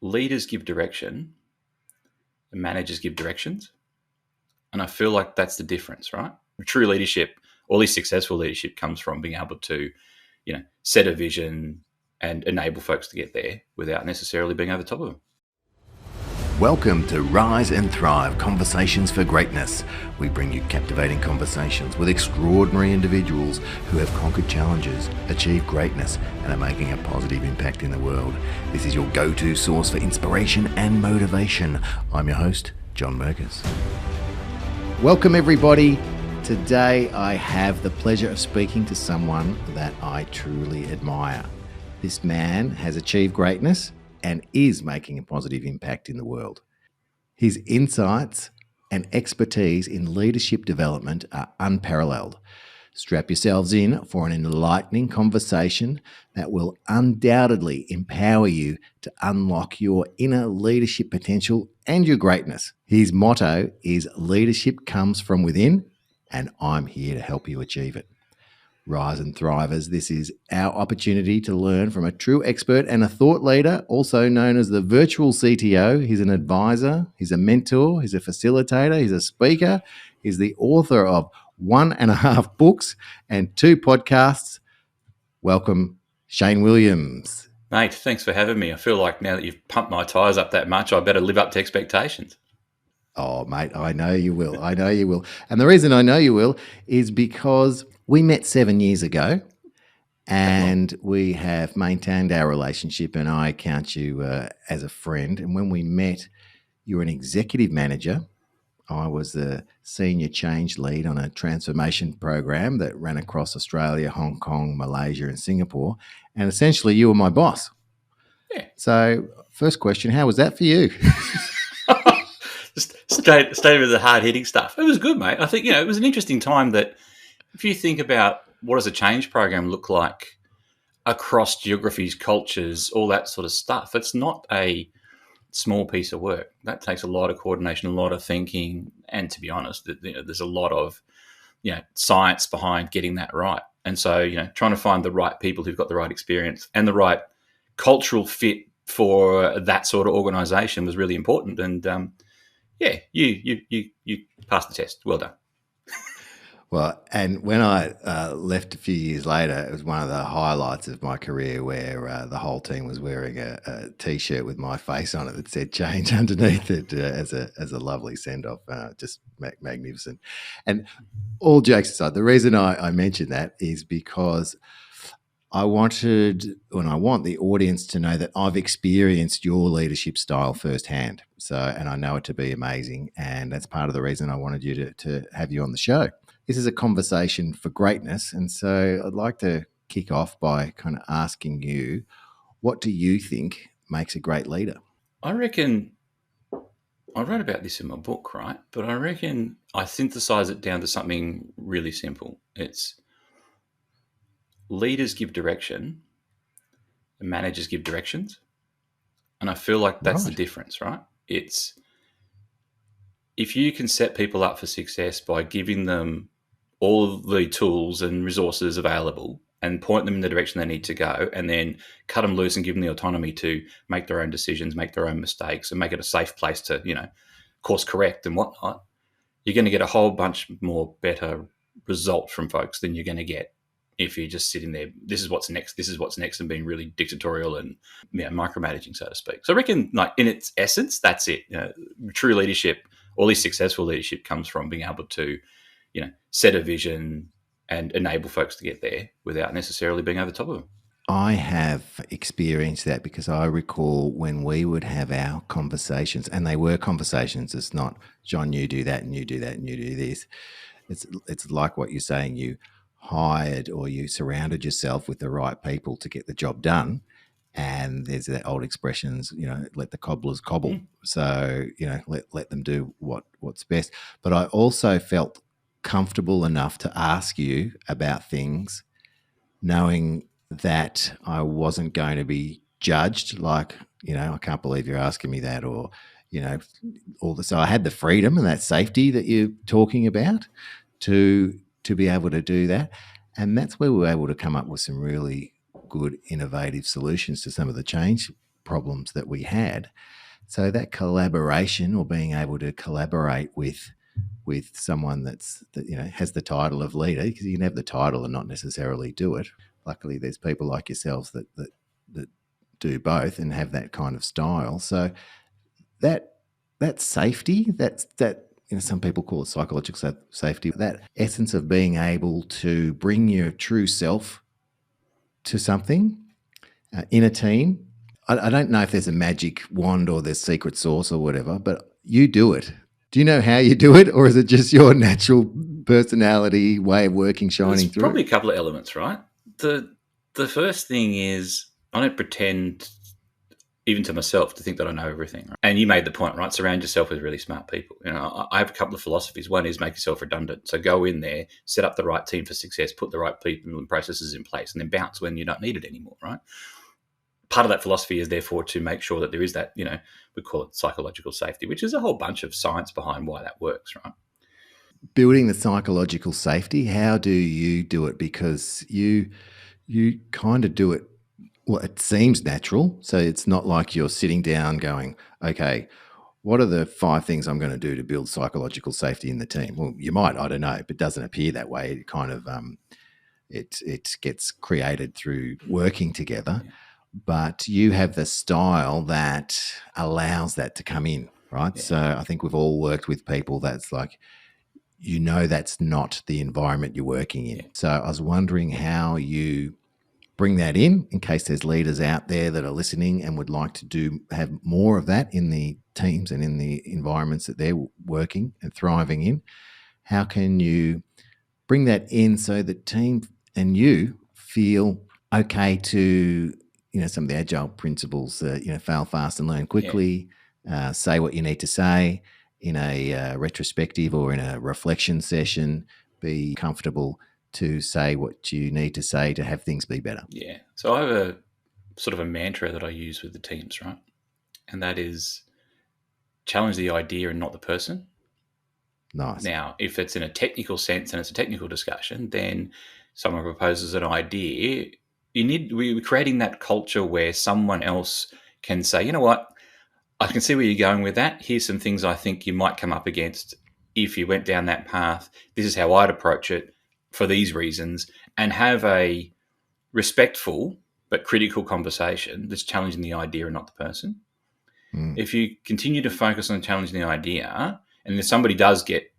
leaders give direction and managers give directions. And I feel like that's the difference, right? True leadership, or at least successful leadership, comes from being able to, set a vision and enable folks to get there without necessarily being over the top of them. Welcome to Rise and Thrive, Conversations for Greatness. We bring you captivating conversations with extraordinary individuals who have conquered challenges, achieved greatness, and are making a positive impact in the world. This is your go-to source for inspiration and motivation. I'm your host, John Merkers. Welcome, everybody. Today, I have the pleasure of speaking to someone that I truly admire. This man has achieved greatness and is making a positive impact in the world. His insights and expertise in leadership development are unparalleled. Strap yourselves in for an enlightening conversation that will undoubtedly empower you to unlock your inner leadership potential and your greatness. His motto is "Leadership comes from within, and I'm here to help you achieve it." Rise and Thrivers, this is our opportunity to learn from a true expert and a thought leader, also known as the virtual CTO. He's an advisor, he's a mentor, he's a facilitator, he's a speaker, he's the author of 1.5 books and 2 podcasts. Welcome, Shane Williams. Mate, thanks for having me. I feel like now that you've pumped my tyres up that much, I better live up to expectations. Oh, mate, I know you will. I know you will. And the reason I know you will is because we met 7 years ago and we have maintained our relationship, and I count you as a friend. And when we met, you were an executive manager. I was the senior change lead on a transformation program that ran across Australia, Hong Kong, Malaysia, and Singapore. And essentially, you were my boss. Yeah. So first question, how was that for you? Just straight with the hard-hitting stuff. It was good, mate. I think, it was an interesting time that if you think about what does a change program look like across geographies, cultures, all that sort of stuff, it's not a small piece of work. That takes a lot of coordination, a lot of thinking, and to be honest, there's a lot of science behind getting that right. And so, trying to find the right people who've got the right experience and the right cultural fit for that sort of organisation was really important. And you passed the test. Well done. Well, and when I left a few years later, it was one of the highlights of my career where the whole team was wearing a T-shirt with my face on it that said "change" underneath it as a lovely send-off. Just magnificent. And all jokes aside, the reason I mentioned that is because I wanted, and I want the audience to know that I've experienced your leadership style firsthand. So, and I know it to be amazing. And that's part of the reason I wanted you to have you on the show. This is a conversation for greatness. And so I'd like to kick off by kind of asking you, what do you think makes a great leader? I reckon, I wrote about this in my book, right? But I reckon I synthesize it down to something really simple. It's leaders give direction and managers give directions. And I feel like that's the difference, right? It's if you can set people up for success by giving them all of the tools and resources available and point them in the direction they need to go, and then cut them loose and give them the autonomy to make their own decisions, make their own mistakes, and make it a safe place to, course correct and whatnot, you're going to get a whole bunch more better result from folks than you're going to get if you're just sitting there, this is what's next, and being really dictatorial and micromanaging, so to speak. So I reckon, like, in its essence, that's it. True leadership, or at least successful leadership, comes from being able to, set a vision and enable folks to get there without necessarily being over the top of them. I have experienced that because I recall when we would have our conversations, and they were conversations. It's not, John, you do that and you do that and you do this. It's like what you're saying, you hired or you surrounded yourself with the right people to get the job done. And there's that old expressions, let the cobblers cobble. Mm. So, let them do what's best. But I also felt comfortable enough to ask you about things, knowing that I wasn't going to be judged like, I can't believe you're asking me that, or, so I had the freedom and that safety that you're talking about to be able to do that. And that's where we were able to come up with some really good, innovative solutions to some of the change problems that we had. So that collaboration, or being able to collaborate with someone that has the title of leader, because you can have the title and not necessarily do it. Luckily, there's people like yourselves that do both and have that kind of style. So that safety, that some people call it psychological safety, that essence of being able to bring your true self to something in a team. I don't know if there's a magic wand or there's secret sauce or whatever, but you do it. Do you know how you do it, or is it just your natural personality, way of working shining through? Probably a couple of elements, right? The first thing is I don't pretend, even to myself, to think that I know everything. Right? And you made the point, right? Surround yourself with really smart people. I have a couple of philosophies. One is make yourself redundant. So go in there, set up the right team for success, put the right people and processes in place, and then bounce when you don't need it anymore, right? Part of that philosophy is therefore to make sure that there is that, we call it psychological safety, which is a whole bunch of science behind why that works, right? Building the psychological safety, how do you do it? Because you kind of do it, well, it seems natural. So it's not like you're sitting down going, okay, what are the 5 things I'm going to do to build psychological safety in the team? Well, you might, I don't know, but it doesn't appear that way. It kind of, it gets created through working together. Yeah. But you have the style that allows that to come in, right? Yeah. So I think we've all worked with people that's like, that's not the environment you're working in. Yeah. So I was wondering how you bring that in case there's leaders out there that are listening and would like to have more of that in the teams and in the environments that they're working and thriving in. How can you bring that in so the team and you feel okay to, some of the agile principles, fail fast and learn quickly, say what you need to say in a retrospective or in a reflection session, be comfortable to say what you need to say to have things be better? Yeah. So I have a sort of a mantra that I use with the teams, right? And that is challenge the idea and not the person. Nice. Now, if it's in a technical sense and it's a technical discussion, then someone proposes an idea. We're creating that culture where someone else can say, you know what, I can see where you're going with that. Here's some things I think you might come up against if you went down that path. This is how I'd approach it for these reasons, and have a respectful but critical conversation that's challenging the idea and not the person. If you continue to focus on challenging the idea, and if somebody does get,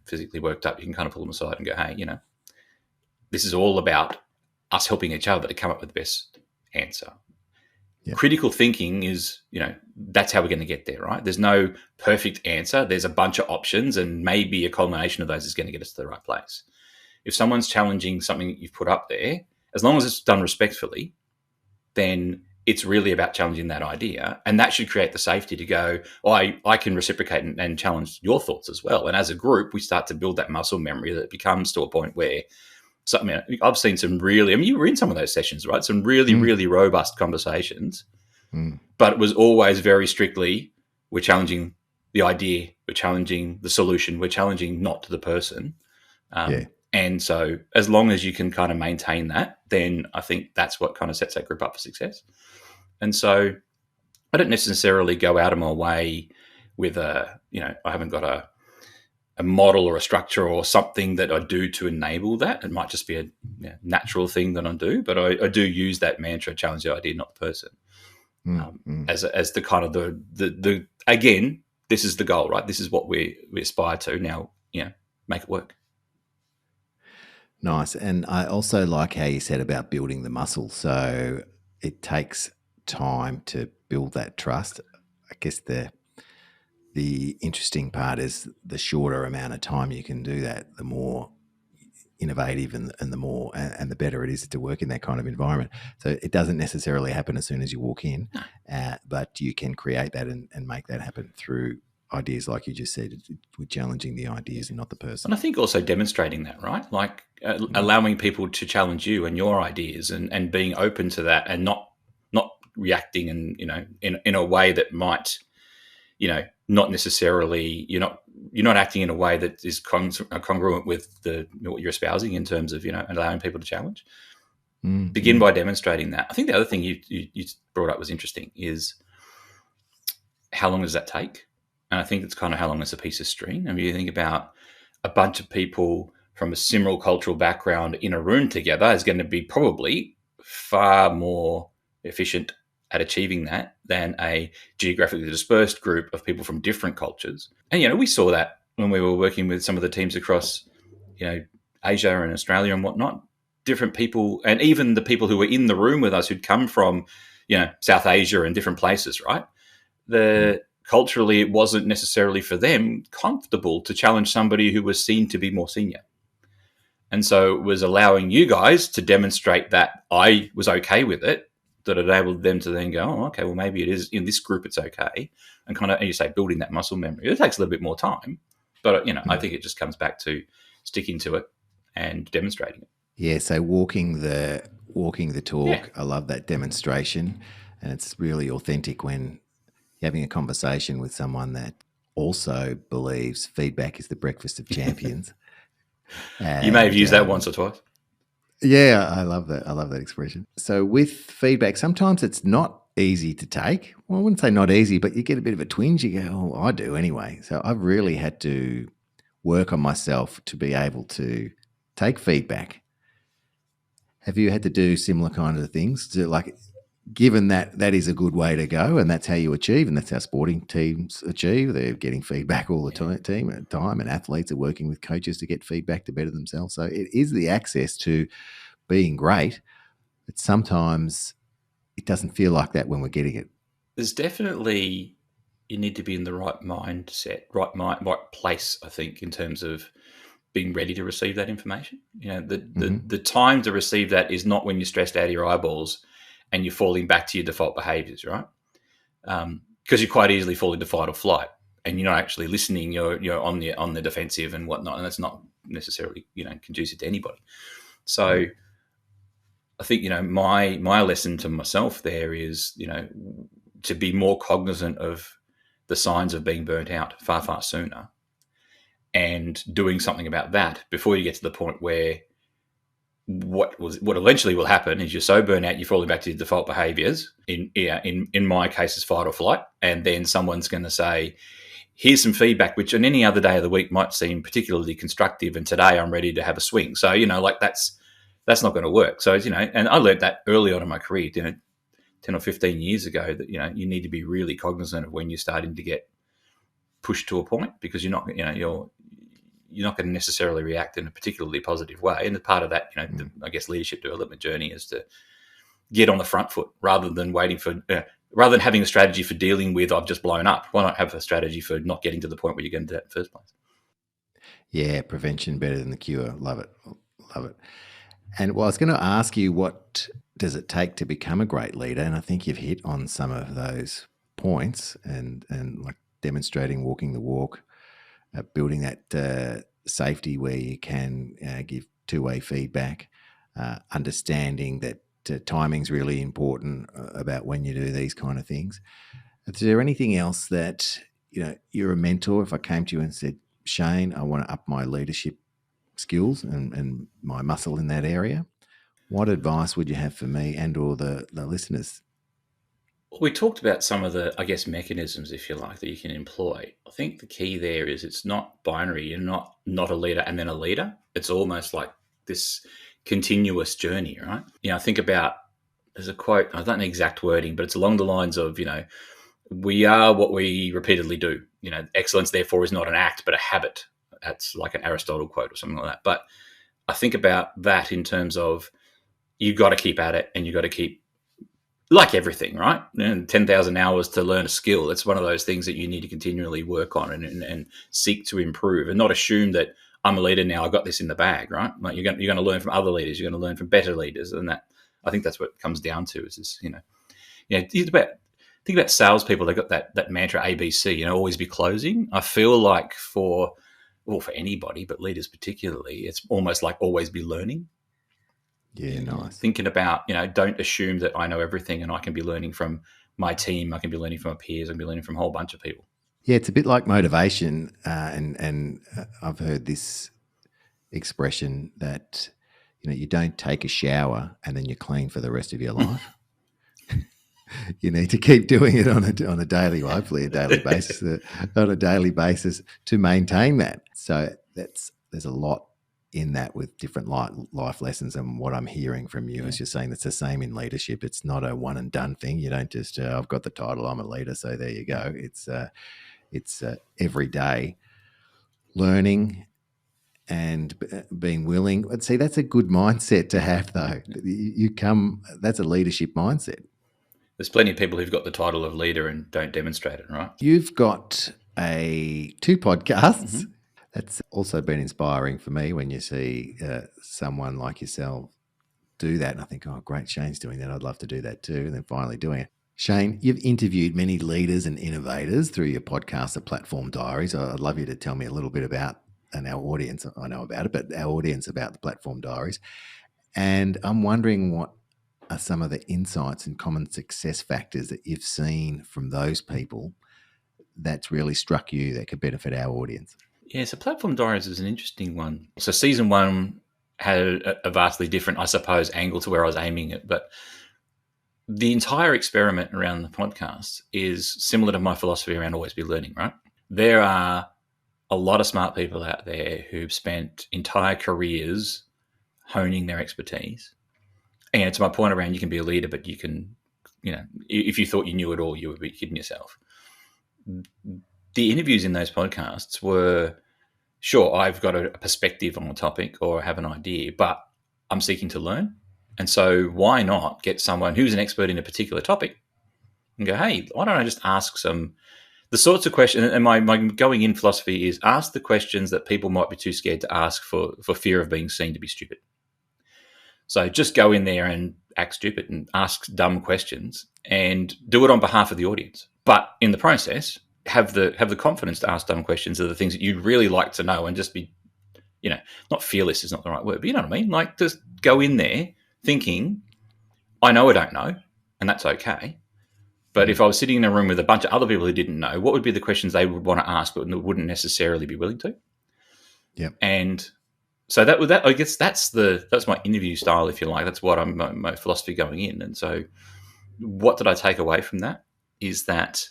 physically worked up, you can kind of pull them aside and go, hey, this is all about us helping each other to come up with the best answer. Yeah. Critical thinking is, that's how we're going to get there, right? There's no perfect answer. There's a bunch of options, and maybe a culmination of those is going to get us to the right place. If someone's challenging something that you've put up there, as long as it's done respectfully, then it's really about challenging that idea. And that should create the safety to go, I can reciprocate and challenge your thoughts as well. And as a group, we start to build that muscle memory that becomes to a point where something, I've seen some really, you were in some of those sessions, right? Some really, really robust conversations, but it was always very strictly, we're challenging the idea, we're challenging the solution, we're challenging not to the person. And so as long as you can kind of maintain that, then I think that's what kind of sets that group up for success. And so I don't necessarily go out of my way with I haven't got a model or a structure or something that I do to enable that. It might just be a natural thing that I do, but I do use that mantra, challenge the idea, not the person, as the kind of the again, this is the goal, right? This is what we aspire to. Now, make it work. Nice. And I also like how you said about building the muscle. So it takes time to build that trust. I guess the interesting part is the shorter amount of time you can do that, the more innovative and the more and the better it is to work in that kind of environment. So it doesn't necessarily happen as soon as you walk in, but you can create that and make that happen through ideas, like you just said, with challenging the ideas and not the person. And I think also demonstrating that, right? Like allowing people to challenge you and your ideas and being open to that and not reacting and, in a way that might, not necessarily, you're not acting in a way that is congruent with what you're espousing in terms of, allowing people to challenge. Begin by demonstrating that. I think the other thing you brought up was interesting is how long does that take? And I think it's kind of how long is a piece of string. I mean, you think about a bunch of people from a similar cultural background in a room together is going to be probably far more efficient at achieving that than a geographically dispersed group of people from different cultures. And, we saw that when we were working with some of the teams across, Asia and Australia and whatnot. Different people, and even the people who were in the room with us who'd come from, South Asia and different places, right? Culturally, it wasn't necessarily for them comfortable to challenge somebody who was seen to be more senior. And so it was allowing you guys to demonstrate that I was okay with it, that enabled them to then go, oh, okay, well, maybe it is in this group, it's okay. And kind of, as you say, building that muscle memory. It takes a little bit more time, but, I think it just comes back to sticking to it and demonstrating it. Yeah, so walking the talk. Yeah. I love that demonstration, and it's really authentic when you're having a conversation with someone that also believes feedback is the breakfast of champions. You may have used that once or twice. Yeah, I love that. I love that expression. So with feedback, sometimes it's not easy to take. Well, I wouldn't say not easy, but you get a bit of a twinge. You go, oh, I do anyway. So I've really had to work on myself to be able to take feedback. Have you had to do similar kind of things? Given that is a good way to go, and that's how you achieve, and that's how sporting teams achieve. They're getting feedback all the time, and athletes are working with coaches to get feedback to better themselves. So it is the access to being great, but sometimes it doesn't feel like that when we're getting it. There's definitely, you need to be in the right mindset, right place, I think, in terms of being ready to receive that information. The time to receive that is not when you're stressed out of your eyeballs and you're falling back to your default behaviors, right? Because you quite easily fall into fight or flight, and you're not actually listening. You're on the defensive and whatnot, and that's not necessarily conducive to anybody. So I think my lesson to myself there is to be more cognizant of the signs of being burnt out far sooner, and doing something about that before you get to the point where what eventually will happen is you're so burnt out, you're falling back to your default behaviors. In my case, is fight or flight. And then someone's going to say, here's some feedback, which on any other day of the week might seem particularly constructive. And today I'm ready to have a swing. So, that's not going to work. So, and I learned that early on in my career, 10 or 15 years ago, that, you need to be really cognizant of when you're starting to get pushed to a point, because you're not going to necessarily react in a particularly positive way. And part of that, I guess, leadership development journey is to get on the front foot rather than rather than having a strategy for dealing with, I've just blown up. Why not have a strategy for not getting to the point where you're getting to that in the first place? Yeah, prevention better than the cure. Love it. And I was going to ask you, what does it take to become a great leader? And I think you've hit on some of those points, and like demonstrating, walking the walk, building that safety where you can give two-way feedback, understanding that timing's really important about when you do these kind of things. Is there anything else that, you're a mentor? If I came to you and said, Shane, I want to up my leadership skills and my muscle in that area, what advice would you have for me and or the listeners? We talked about some of the, I guess, mechanisms, if you like, that you can employ. I think the key there is it's not binary. You're not a leader and then a leader. It's almost like this continuous journey, right? Think about, there's a quote, I don't know exact wording, but it's along the lines of, we are what we repeatedly do. Excellence, therefore, is not an act, but a habit. That's like an Aristotle quote or something like that. But I think about that in terms of, you've got to keep at it, and you've got to keep, like everything, right? 10,000 hours to learn a skill. It's one of those things that you need to continually work on and seek to improve, and not assume that I'm a leader now, I've got this in the bag, right? Like you're going to learn from other leaders, you're going to learn from better leaders. And that, I think that's what it comes down to is this, think about salespeople. They've got that mantra ABC, always be closing. I feel like for anybody, but leaders particularly, it's almost like always be learning. Yeah, nice. Thinking about, don't assume that I know everything and I can be learning from my team, I can be learning from my peers, I can be learning from a whole bunch of people. Yeah, it's a bit like motivation, and I've heard this expression that you don't take a shower and then you're clean for the rest of your life. You need to keep doing it on a daily, hopefully a daily basis, to maintain that. So there's a lot in that with different life lessons. And what I'm hearing from you is you're saying it's the same in leadership. It's not a one and done thing. You don't just I've got the title, I'm a leader, so there you go. It's every day learning and being willing. But see, that's a good mindset to have, though. That's a leadership mindset. There's plenty of people who've got the title of leader and don't demonstrate it, right? You've got 2 podcasts. Mm-hmm. That's also been inspiring for me when you see someone like yourself do that. And I think, oh, great, Shane's doing that. I'd love to do that too. And then finally doing it. Shane, you've interviewed many leaders and innovators through your podcast, The Platform Diaries. I'd love you to tell me a little bit about, and our audience, I know about it, but our audience about The Platform Diaries. And I'm wondering what are some of the insights and common success factors that you've seen from those people that's really struck you that could benefit our audience? Yeah, so Platform Diaries is an interesting one. So season 1 had a vastly different, I suppose, angle to where I was aiming it. But the entire experiment around the podcast is similar to my philosophy around always be learning, right? There are a lot of smart people out there who've spent entire careers honing their expertise. And to my point around, you can be a leader, but you can, if you thought you knew it all, you would be kidding yourself. The interviews in those podcasts were, sure, I've got a perspective on a topic or have an idea, but I'm seeking to learn. And so why not get someone who's an expert in a particular topic and go, hey, why don't I just ask the sorts of questions, and my going in philosophy is ask the questions that people might be too scared to ask for fear of being seen to be stupid. So just go in there and act stupid and ask dumb questions and do it on behalf of the audience. But in the process, have the confidence to ask dumb questions of the things that you'd really like to know and just be, not fearless is not the right word, but you know what I mean? Like just go in there thinking, I know I don't know, and that's okay. But if I was sitting in a room with a bunch of other people who didn't know, what would be the questions they would want to ask but wouldn't necessarily be willing to? Yep. And so that I guess that's my interview style, if you like. That's what my philosophy going in. And so what did I take away from that is that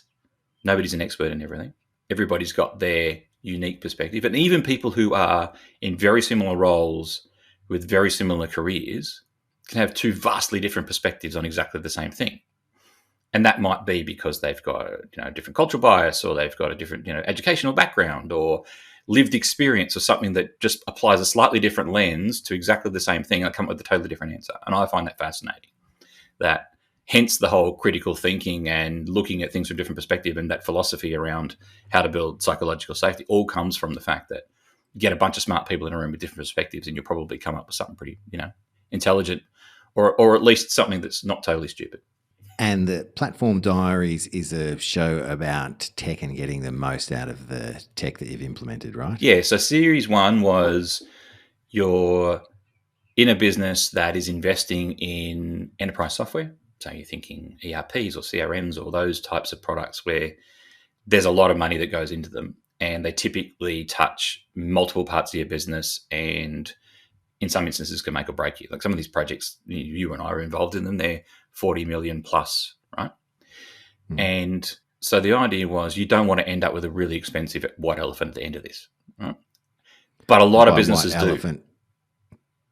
nobody's an expert in everything. Everybody's got their unique perspective. And even people who are in very similar roles with very similar careers can have 2 vastly different perspectives on exactly the same thing. And that might be because they've got a different cultural bias, or they've got a different educational background or lived experience, or something that just applies a slightly different lens to exactly the same thing and come up with a totally different answer. And I find that fascinating. That hence the whole critical thinking and looking at things from a different perspective, and that philosophy around how to build psychological safety all comes from the fact that you get a bunch of smart people in a room with different perspectives and you'll probably come up with something pretty, intelligent, or at least something that's not totally stupid. And the Platform Diaries is a show about tech and getting the most out of the tech that you've implemented, right? Yeah. So series 1 was you're in a business that is investing in enterprise software. So you're thinking ERPs or CRMs or those types of products where there's a lot of money that goes into them, and they typically touch multiple parts of your business, and in some instances can make or break you. Like some of these projects, you and I are involved in them, they're 40 million plus, right? Mm. And so the idea was you don't want to end up with a really expensive white elephant at the end of this, right? But a lot of businesses do.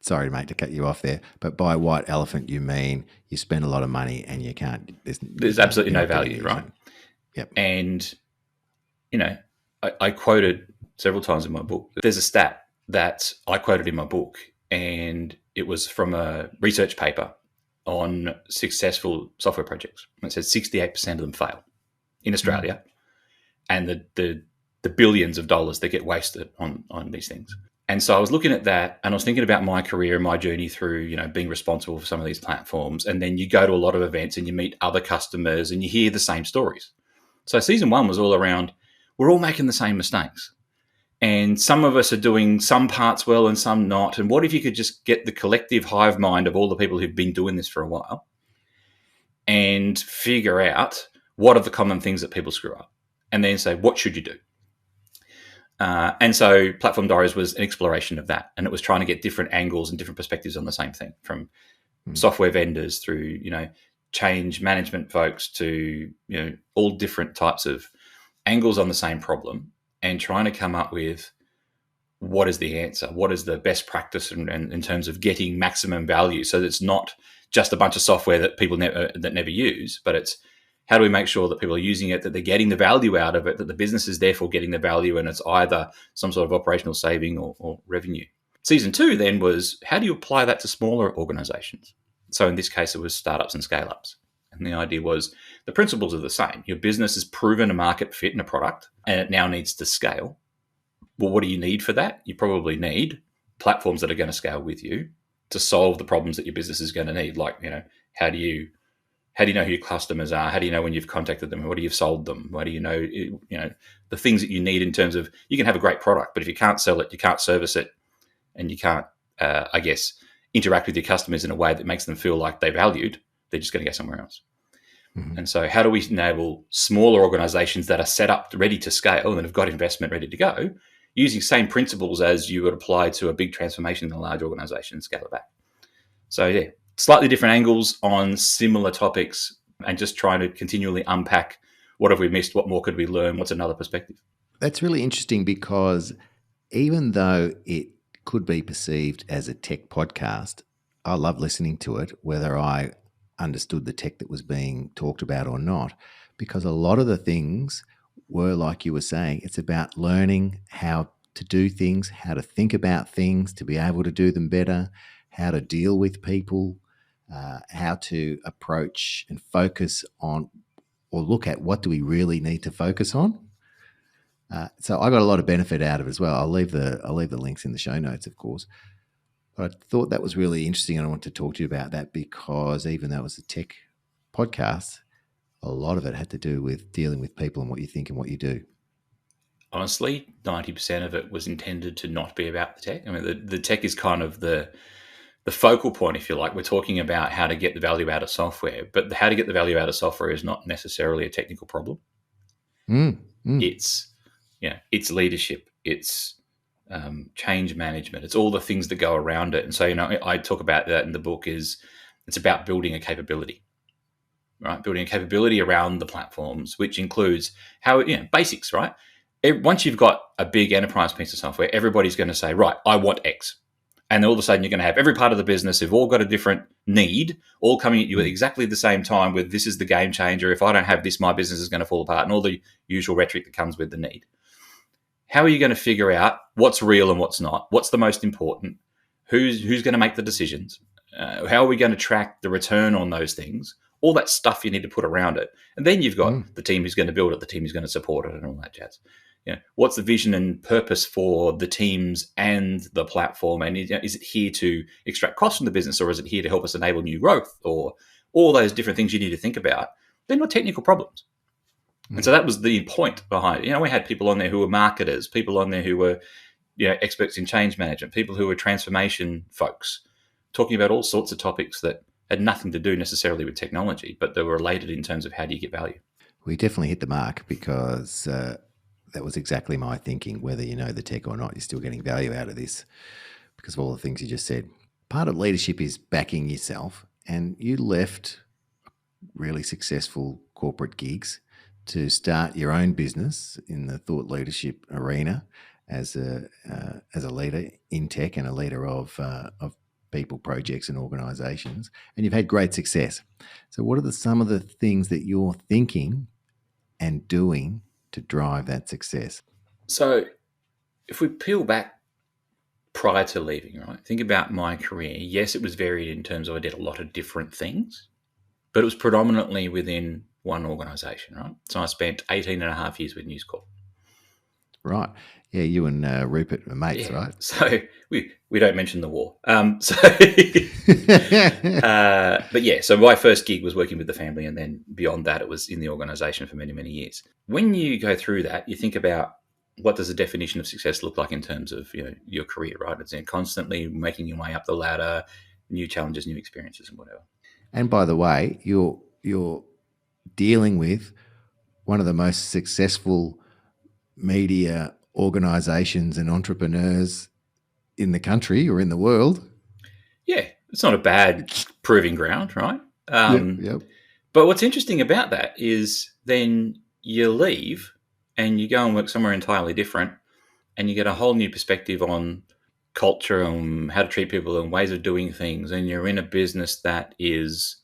Sorry, mate, to cut you off there, but by white elephant, you mean you spend a lot of money and you can't. There's absolutely no value, right? Yep. And, I quoted several times in my book. There's a stat that I quoted in my book, and it was from a research paper on successful software projects. It says 68% of them fail in Australia, and the billions of dollars that get wasted on these things. And so I was looking at that, and I was thinking about my career and my journey through, being responsible for some of these platforms. And then you go to a lot of events and you meet other customers and you hear the same stories. So season 1 was all around, we're all making the same mistakes. And some of us are doing some parts well and some not. And what if you could just get the collective hive mind of all the people who've been doing this for a while and figure out what are the common things that people screw up, and then say, what should you do? And so Platform Diaries was an exploration of that, and it was trying to get different angles and different perspectives on the same thing, from software vendors through, change management folks to, all different types of angles on the same problem, and trying to come up with what is the answer, what is the best practice in terms of getting maximum value. So that it's not just a bunch of software that people never use, but it's how do we make sure that people are using it, that they're getting the value out of it, that the business is therefore getting the value, and it's either some sort of operational saving or revenue. Season 2 then was, how do you apply that to smaller organizations? So in this case, it was startups and scale-ups. And the idea was the principles are the same. Your business has proven a market fit in a product, and it now needs to scale. Well, what do you need for that? You probably need platforms that are going to scale with you to solve the problems that your business is going to need. Like, how do you know who your customers are? How do you know when you've contacted them? What do you've sold them? What do you know, the things that you need in terms of, you can have a great product, but if you can't sell it, you can't service it, and you can't, interact with your customers in a way that makes them feel like they're valued, they're just going to go somewhere else. Mm-hmm. And so how do we enable smaller organizations that are set up ready to scale and have got investment ready to go, using same principles as you would apply to a big transformation in a large organization, and scale it back? So yeah, slightly different angles on similar topics, and just trying to continually unpack what have we missed, what more could we learn, what's another perspective. That's really interesting, because even though it could be perceived as a tech podcast, I love listening to it, whether I understood the tech that was being talked about or not, because a lot of the things were, like you were saying, it's about learning how to do things, how to think about things to be able to do them better, how to deal with people, how to approach and focus on, or look at, what do we really need to focus on. So I got a lot of benefit out of it as well. I'll leave the links in the show notes, of course. But I thought that was really interesting, and I want to talk to you about that, because even though it was a tech podcast, a lot of it had to do with dealing with people and what you think and what you do. Honestly, 90% of it was intended to not be about the tech. I mean, the tech is kind of the focal point, if you like. We're talking about how to get the value out of software, but how to get the value out of software is not necessarily a technical problem. It's leadership, it's change management, it's all the things that go around it. And so, I talk about that in the book. It's about building a capability, right? Building a capability around the platforms, which includes how, basics, right? Once you've got a big enterprise piece of software, everybody's going to say, right, I want X. And all of a sudden you're going to have every part of the business who've all got a different need, all coming at you at exactly the same time with, this is the game changer. If I don't have this, my business is going to fall apart, and all the usual rhetoric that comes with the need. How are you going to figure out what's real and what's not? What's the most important? Who's going to make the decisions? How are we going to track the return on those things? All that stuff you need to put around it. And then you've got the team who's going to build it, the team who's going to support it, and all that jazz. What's the vision and purpose for the teams and the platform? And is it here to extract costs from the business, or is it here to help us enable new growth, or all those different things you need to think about? They're not technical problems. And so that was the point behind it. We had people on there who were marketers, people on there who were, experts in change management, people who were transformation folks, talking about all sorts of topics that had nothing to do necessarily with technology, but they were related in terms of how do you get value. We definitely hit the mark, because that was exactly my thinking. Whether you know the tech or not, you're still getting value out of this because of all the things you just said. Part of leadership is backing yourself, and you left really successful corporate gigs to start your own business in the thought leadership arena as a leader in tech and a leader of people, projects, and organisations, and you've had great success. So, what are some of the things that you're thinking and doing to drive that success? So, if we peel back prior to leaving, right, think about my career. Yes, it was varied in terms of I did a lot of different things, but it was predominantly within one organisation, right? So I spent 18 and a half years with News Corp. Right. Yeah, you and Rupert were mates, right? So we don't mention the war. But yeah, so my first gig was working with the family, and then beyond that, it was in the organisation for many, many years. When you go through that, you think about what does the definition of success look like in terms of your career, right? It's constantly making your way up the ladder, new challenges, new experiences, and whatever. And by the way, you're dealing with one of the most successful media organisations and entrepreneurs in the country or in the world. Yeah, it's not a bad proving ground, right? Yep. But what's interesting about that is then you leave and you go and work somewhere entirely different, and you get a whole new perspective on culture and how to treat people and ways of doing things, and you're in a business that is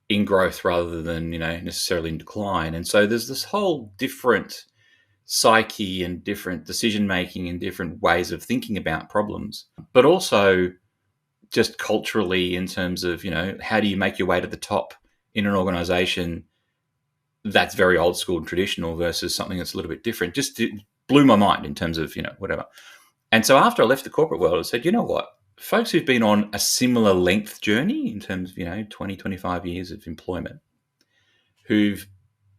in growth rather than necessarily in decline. And so there's this whole different psyche and different decision making and different ways of thinking about problems, but also just culturally in terms of how do you make your way to the top in an organization that's very old school and traditional versus something that's a little bit different. Just blew my mind in terms of whatever. And so after I left the corporate world, I said, you know what, folks who've been on a similar length journey in terms of 20, 25 years of employment, who've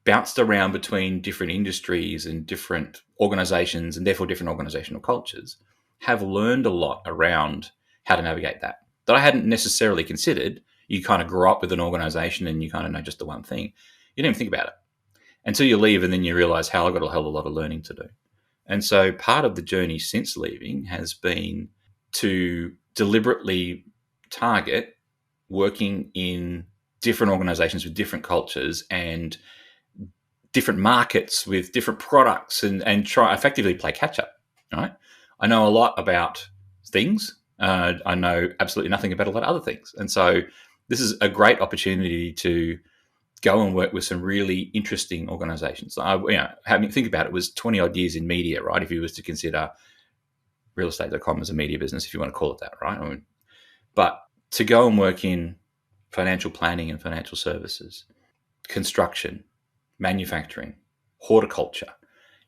bounced around between different industries and different organizations and therefore different organizational cultures, have learned a lot around how to navigate that I hadn't necessarily considered. You kind of grew up with an organization and you kind of know just the one thing. You don't even think about it until you leave, and then you realize how I've got a hell of a lot of learning to do. And so part of the journey since leaving has been to deliberately target working in different organizations with different cultures and different markets with different products and try effectively play catch up. Right? I know a lot about things. I know absolutely nothing about a lot of other things. And so this is a great opportunity to go and work with some really interesting organizations. Having think about it, was 20 odd years in media, right? If you was to consider realestate.com as a media business, if you want to call it that, right? But to go and work in financial planning and financial services, construction, manufacturing, horticulture,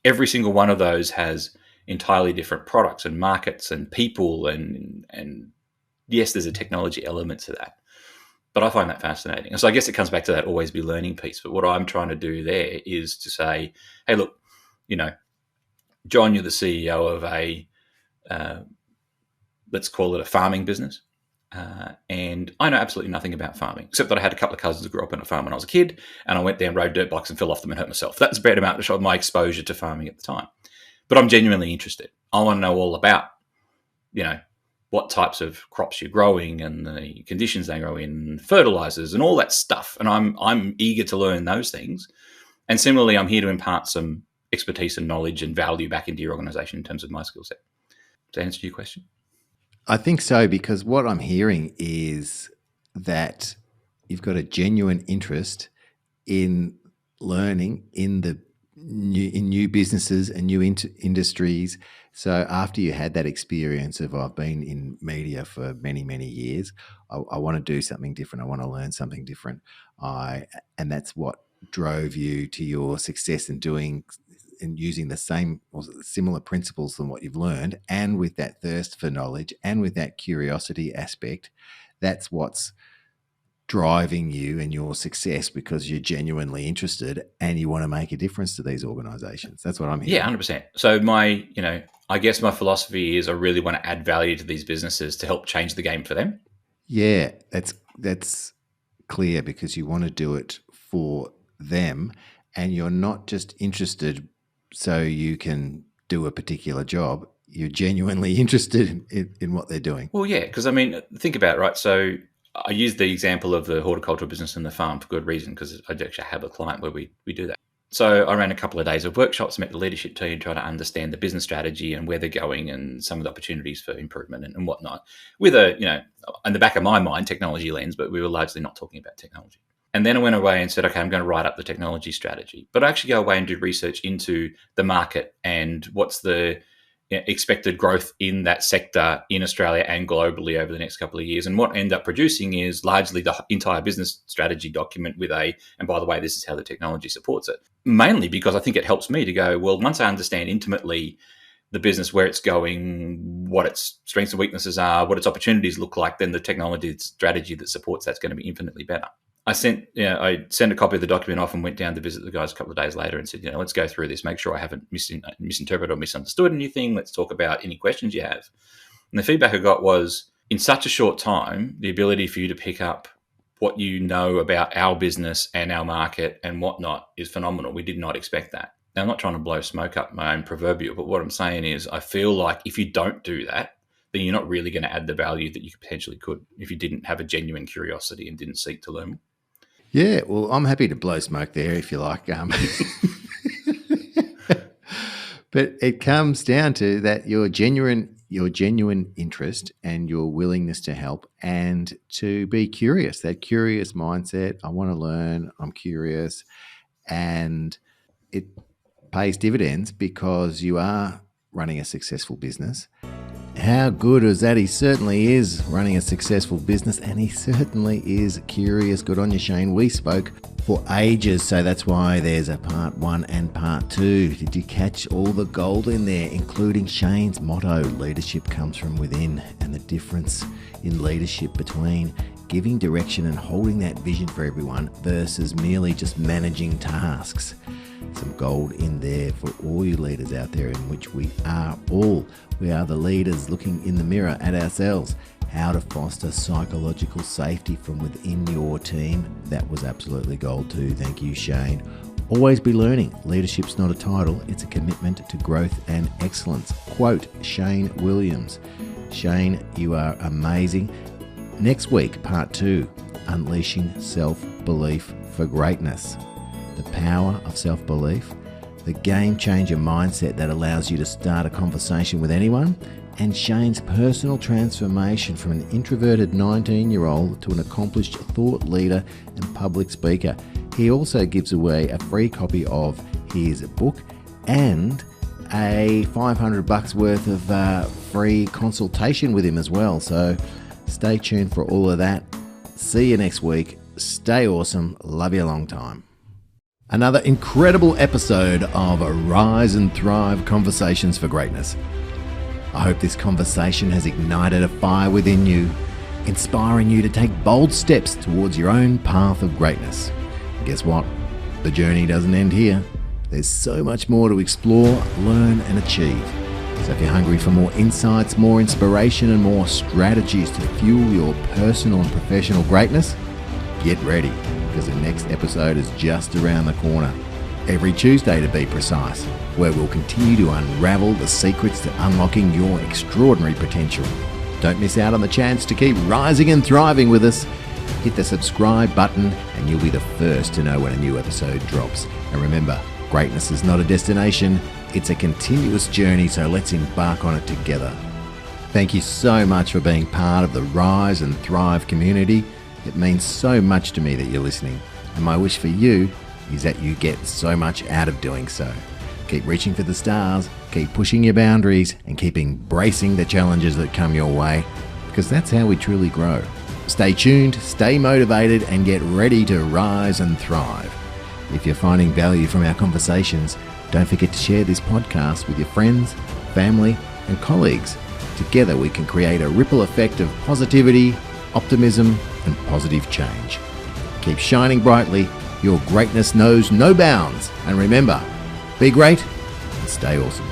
every single one of those has entirely different products and markets and people, and yes, there's a technology element to that. But I find that fascinating. And so I guess it comes back to that always be learning piece. But what I'm trying to do there is to say, hey, look, John, you're the CEO of a, let's call it a farming business. And I know absolutely nothing about farming, except that I had a couple of cousins who grew up on a farm when I was a kid, and I went there and rode dirt bikes and fell off them and hurt myself. That's about amount of my exposure to farming at the time. But I'm genuinely interested. I want to know all about, what types of crops you're growing and the conditions they grow in, fertilizers and all that stuff. And I'm eager to learn those things. And similarly, I'm here to impart some expertise and knowledge and value back into your organization in terms of my skill set. To answer your question? I think so, because what I'm hearing is that you've got a genuine interest in learning in new businesses and new industries. So after you had that experience of I've been in media for many, many years, I want to do something different. I want to learn something different. And that's what drove you to your success in doing and using the same or similar principles than what you've learned, and with that thirst for knowledge and with that curiosity aspect. That's what's driving you and your success, because you're genuinely interested and you want to make a difference to these organizations. That's what I'm hearing. Yeah, 100%. So I guess my philosophy is I really want to add value to these businesses to help change the game for them. Yeah, that's clear, because you want to do it for them, and you're not just interested so you can do a particular job. You're genuinely interested in what they're doing. Well, yeah, because think about it, right? So I use the example of the horticultural business and the farm for good reason, because I actually have a client where we do that. So I ran a couple of days of workshops, met the leadership team, try to understand the business strategy and where they're going and some of the opportunities for improvement and whatnot, with a, in the back of my mind, technology lens, but we were largely not talking about technology. And then I went away and said, okay, I'm going to write up the technology strategy, but I actually go away and do research into the market and what's the expected growth in that sector in Australia and globally over the next couple of years. And what I end up producing is largely the entire business strategy document with and by the way, this is how the technology supports it. Mainly because I think it helps me to go, well, once I understand intimately the business, where it's going, what its strengths and weaknesses are, what its opportunities look like, then the technology strategy that supports that's going to be infinitely better. I sent a copy of the document off and went down to visit the guys a couple of days later and said, let's go through this, make sure I haven't misinterpreted or misunderstood anything. Let's talk about any questions you have. And the feedback I got was, in such a short time, the ability for you to pick up what you know about our business and our market and whatnot is phenomenal. We did not expect that. Now, I'm not trying to blow smoke up my own proverbial, but what I'm saying is I feel like if you don't do that, then you're not really going to add the value that you potentially could if you didn't have a genuine curiosity and didn't seek to learn more. Yeah, well, I'm happy to blow smoke there if you like. But it comes down to that your genuine interest and your willingness to help and to be curious, that curious mindset. I want to learn, I'm curious, and it pays dividends because you are running a successful business. How good is that? He certainly is running a successful business, and he certainly is curious. Good on you, Shane. We spoke for ages, so that's why there's a part 1 and part 2. Did you catch all the gold in there, including Shane's motto, leadership comes from within, and the difference in leadership between giving direction and holding that vision for everyone versus merely just managing tasks. Some gold in there for all you leaders out there, in which we are all. We are the leaders looking in the mirror at ourselves. How to foster psychological safety from within your team. That was absolutely gold too. Thank you, Shane. Always be learning. Leadership's not a title, it's a commitment to growth and excellence. Quote Shane Williams. Shane, you are amazing. Next week, part 2, unleashing self-belief for greatness. The power of self-belief, the game-changer mindset that allows you to start a conversation with anyone, and Shane's personal transformation from an introverted 19-year-old to an accomplished thought leader and public speaker. He also gives away a free copy of his book and a $500 worth of free consultation with him as well. So stay tuned for all of that. See you next week. Stay awesome. Love you a long time. Another incredible episode of Rise and Thrive Conversations for Greatness. I hope this conversation has ignited a fire within you, inspiring you to take bold steps towards your own path of greatness. And guess what? The journey doesn't end here. There's so much more to explore, learn, and achieve. So if you're hungry for more insights, more inspiration, and more strategies to fuel your personal and professional greatness, get ready, because the next episode is just around the corner. Every Tuesday, to be precise, where we'll continue to unravel the secrets to unlocking your extraordinary potential. Don't miss out on the chance to keep rising and thriving with us. Hit the subscribe button and you'll be the first to know when a new episode drops. And remember, greatness is not a destination, it's a continuous journey, so let's embark on it together. Thank you so much for being part of the Rise and Thrive community. It means so much to me that you're listening, and my wish for you is that you get so much out of doing so. Keep reaching for the stars, keep pushing your boundaries, and keep embracing the challenges that come your way, because that's how we truly grow. Stay tuned, stay motivated, and get ready to rise and thrive. If you're finding value from our conversations, don't forget to share this podcast with your friends, family, and colleagues. Together we can create a ripple effect of positivity, optimism, and positive change. Keep shining brightly. Your greatness knows no bounds. And remember, be great and stay awesome.